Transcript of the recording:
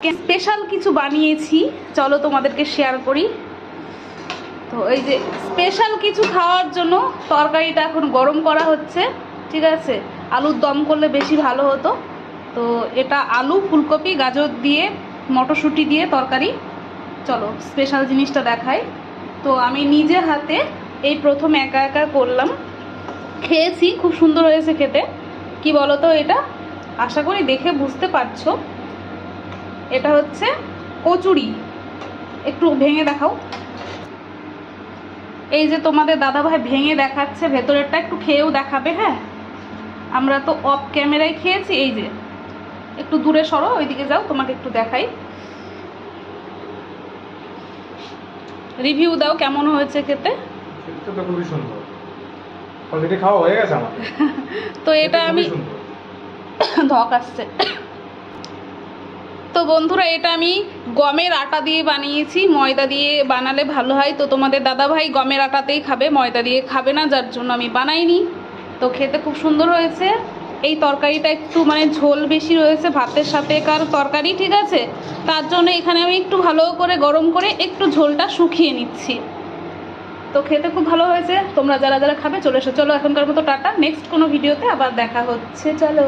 Special কিছু বানিয়েছি, চলো তোমাদেরকে শেয়ার করি। তো এই যে স্পেশাল কিছু খাওয়ার জন্য তরকারিটা এখন গরম করা হচ্ছে, ঠিক আছে। আলুর দম করলে বেশি ভালো হতো। তো এটা আলু, ফুলকপি, গাজর দিয়ে, মটরশুঁটি দিয়ে তরকারি। চলো স্পেশাল জিনিসটা দেখাই। তো আমি নিজে হাতে এই প্রথম একা একা করলাম, খেয়েছি, খুব সুন্দর হয়েছে খেতে। কি বলো তো, এটা আশা করি দেখে বুঝতে পারছো, এটা হচ্ছে কচুরি। একটু ভেঙে দেখাও। এই যে তোমাদের দাদাভাই ভেঙে দেখাচ্ছে, ভেতরেরটা একটু খেয়েও দেখাবে। হ্যাঁ, আমরা তো অফ ক্যামেরায় খেয়েছি। এই যে একটু দূরে সরো, ওইদিকে যাও, তোমাকে একটু দেখাই। রিভিউ দাও কেমন হয়েছে খেতে। খেতে তো খুবই সুন্দর, অলরেডি খাওয়া হয়ে গেছে আমার। তো এটা আমি ধক আসছে। তো বন্ধুরা, এটা আমি গমের আটা দিয়ে বানিয়েছি, ময়দা দিয়ে বানালে ভালো হয়। তো তোমাদের দাদাভাই গমের আটাতেই খাবে, ময়দা দিয়ে খাবে না, যার জন্য আমি বানাইনি। তো খেতে খুব সুন্দর হয়েছে। এই তরকারিটা একটু মানে ঝোল বেশি রয়েছে, ভাতের সাথে কার তরকারি, ঠিক আছে। তার জন্য এখানে আমি একটু ভালো করে গরম করে একটু ঝোলটা শুকিয়ে নিচ্ছি। তো খেতে খুব ভালো হয়েছে। তোমরা যারা যারা খাবে চলে এসো। চলো এখনকার মতো টাটা, নেক্সট কোনো ভিডিওতে আবার দেখা হচ্ছে, চলো।